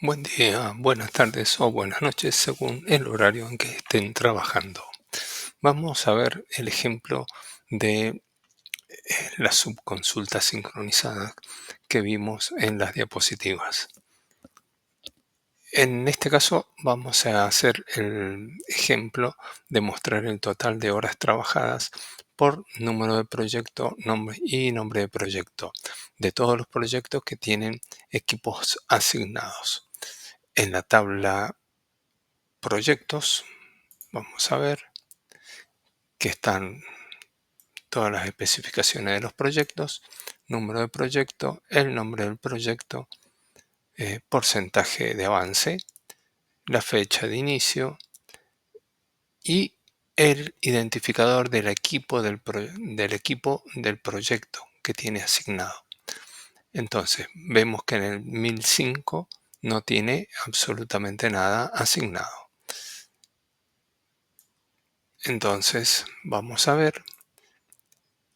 Buen día, buenas tardes o buenas noches según el horario en que estén trabajando. Vamos a ver el ejemplo de la subconsulta sincronizada que vimos en las diapositivas. En este caso vamos a hacer el ejemplo de mostrar el total de horas trabajadas por número de proyecto, nombre y nombre de proyecto de todos los proyectos que tienen equipos asignados. En la tabla proyectos vamos a ver que están todas las especificaciones de los proyectos, número de proyecto, el nombre del proyecto, porcentaje de avance, la fecha de inicio y el identificador del equipo del proyecto que tiene asignado. Entonces, vemos que en el 1005 no tiene absolutamente nada asignado. Entonces, vamos a ver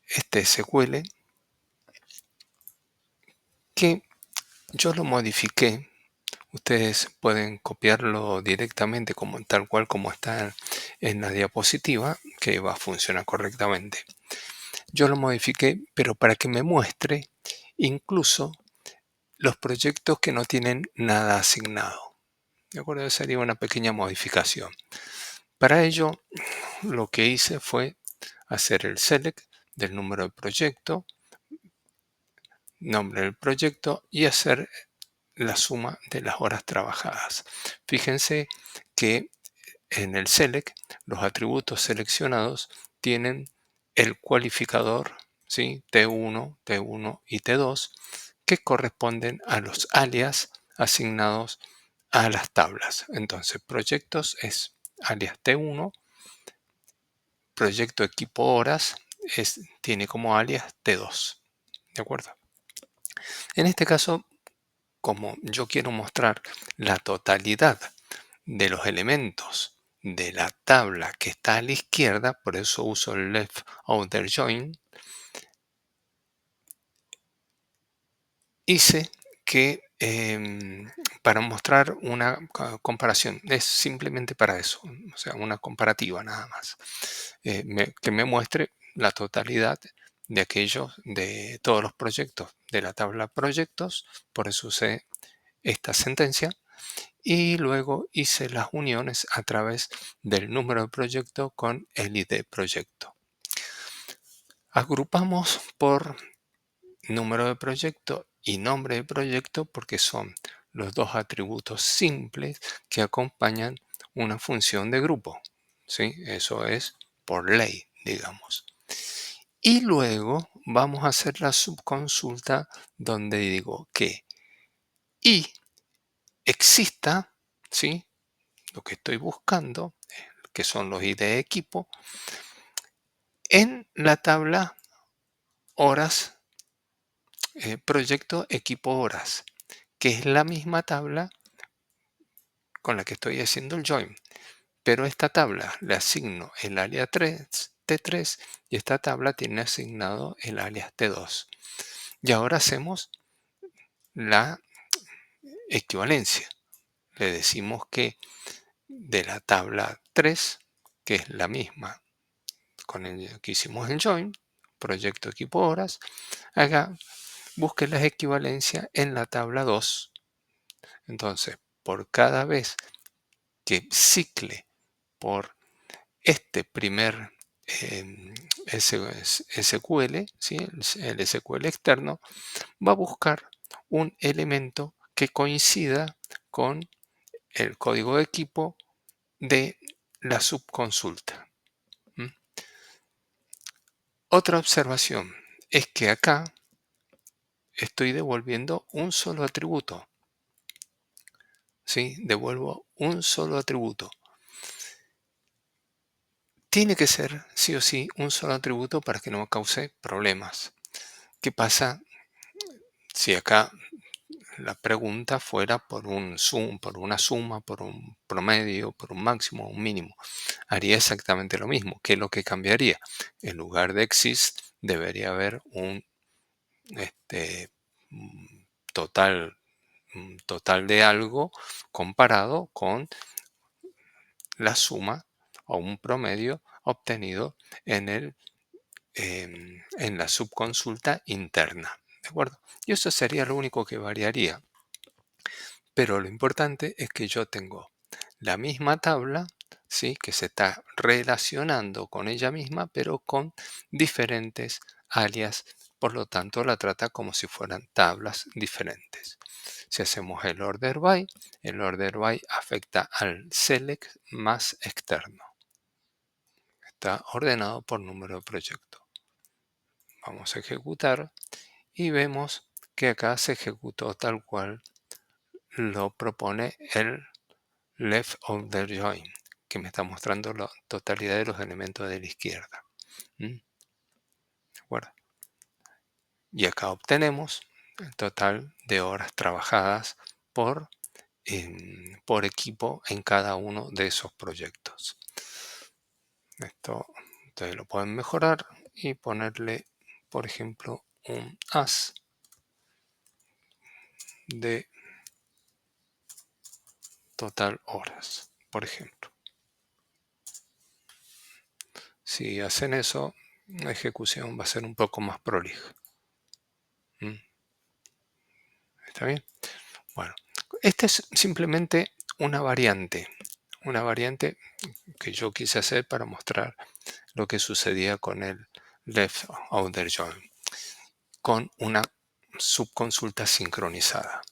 este SQL que yo lo modifiqué. Ustedes pueden copiarlo directamente como tal cual como está en la diapositiva, que va a funcionar correctamente. Yo lo modifiqué, pero para que me muestre incluso los proyectos que no tienen nada asignado. ¿De acuerdo? Esa sería una pequeña modificación. Para ello, lo que hice fue hacer el select del número de proyecto, nombre del proyecto y hacer la suma de las horas trabajadas. Fíjense que en el select los atributos seleccionados tienen el cualificador, ¿sí? T1, T1 y T2 que corresponden a los alias asignados a las tablas. Entonces, proyectos es alias T1, proyecto equipo horas tiene como alias T2. ¿De acuerdo? En este caso, como yo quiero mostrar la totalidad de los elementos de la tabla que está a la izquierda, por eso uso el left outer join, hice que para mostrar una comparación, es simplemente para eso, o sea, una comparativa nada más, que me muestre la totalidad de aquellos, de todos los proyectos de la tabla proyectos, por eso usé esta sentencia. Y luego hice las uniones a través del número de proyecto con el ID proyecto. Agrupamos por número de proyecto y nombre de proyecto porque son los dos atributos simples que acompañan una función de grupo. ¿Sí? Eso es por ley, digamos. Y luego vamos a hacer la subconsulta donde digo que y exista, ¿sí? Lo que estoy buscando, que son los ID de equipo, en la tabla horas, proyecto equipo horas, que es la misma tabla con la que estoy haciendo el join. Pero esta tabla le asigno el alias T3 y esta tabla tiene asignado el alias T2. Y ahora hacemos la equivalencia. Le decimos que de la tabla 3, que es la misma con el que hicimos el join, proyecto equipo horas, busque las equivalencias en la tabla 2. Entonces, por cada vez que cicle por este primer SQL, ¿sí? El SQL externo, va a buscar un elemento que coincida con el código de equipo de la subconsulta. ¿Mm? Otra observación es que acá estoy devolviendo un solo atributo. ¿Sí? Devuelvo un solo atributo. Tiene que ser, sí o sí, un solo atributo para que no cause problemas. ¿Qué pasa si acá la pregunta fuera por un sum, por una suma, por un promedio, por un máximo, un mínimo? Haría exactamente lo mismo. ¿Qué es lo que cambiaría? En lugar de exist, debería haber un este, total total de algo comparado con la suma o un promedio obtenido en en la subconsulta interna. ¿De acuerdo? Y eso sería lo único que variaría. Pero lo importante es que yo tengo la misma tabla, ¿sí? Que se está relacionando con ella misma, pero con diferentes alias. Por lo tanto, la trata como si fueran tablas diferentes. Si hacemos el order by afecta al select más externo. Está ordenado por número de proyecto. Vamos a ejecutar y vemos que acá se ejecutó tal cual lo propone el left order join, que me está mostrando la totalidad de los elementos de la izquierda. ¿De acuerdo? Y acá obtenemos el total de horas trabajadas por, por equipo en cada uno de esos proyectos. Esto ustedes lo pueden mejorar y ponerle, por ejemplo, un as de total horas, por ejemplo. Si hacen eso, la ejecución va a ser un poco más prolija. ¿Está bien? Bueno, esta es simplemente una variante que yo quise hacer para mostrar lo que sucedía con el left outer join, con una subconsulta sincronizada.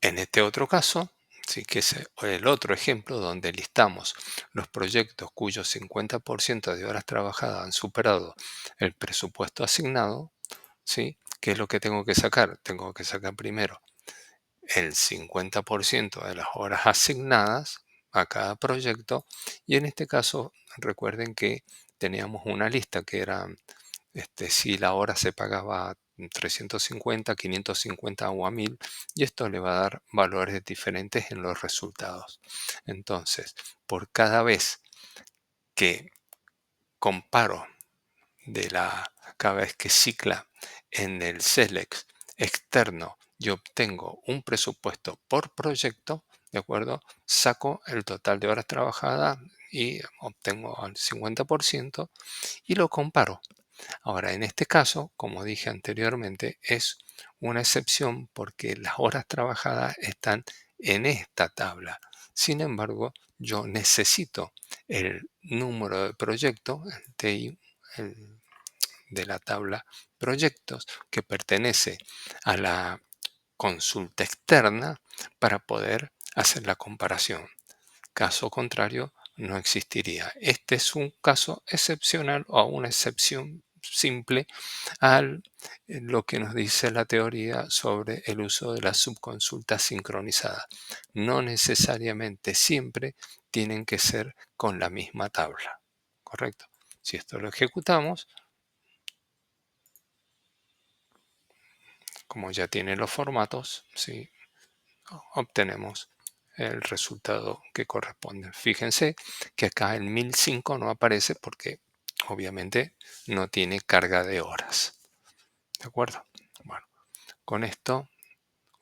En este otro caso, sí que es el otro ejemplo donde listamos los proyectos cuyos 50% de horas trabajadas han superado el presupuesto asignado, ¿sí? ¿Qué es lo que tengo que sacar? Tengo que sacar primero el 50% de las horas asignadas a cada proyecto y en este caso recuerden que teníamos una lista que era si la hora se pagaba a 350, 550 o a 1000 y esto le va a dar valores diferentes en los resultados. Entonces, por cada vez que comparo cada vez que cicla en el select externo y obtengo un presupuesto por proyecto, ¿de acuerdo? Saco el total de horas trabajadas y obtengo al 50% y lo comparo. Ahora, en este caso, como dije anteriormente, es una excepción porque las horas trabajadas están en esta tabla. Sin embargo, yo necesito el número de proyectos, el TI, el de la tabla proyectos, que pertenece a la consulta externa para poder hacer la comparación. Caso contrario, no existiría. Este es un caso excepcional o una excepción simple a lo que nos dice la teoría sobre el uso de la subconsulta sincronizada. No necesariamente siempre tienen que ser con la misma tabla. ¿Correcto? Si esto lo ejecutamos, como ya tiene los formatos, ¿sí? Obtenemos el resultado que corresponde. Fíjense que acá el 1005 no aparece porque obviamente no tiene carga de horas. ¿De acuerdo? Bueno, con esto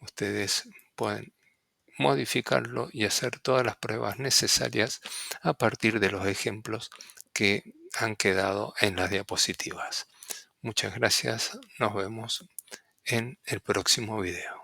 ustedes pueden modificarlo y hacer todas las pruebas necesarias a partir de los ejemplos que han quedado en las diapositivas. Muchas gracias. Nos vemos en el próximo video.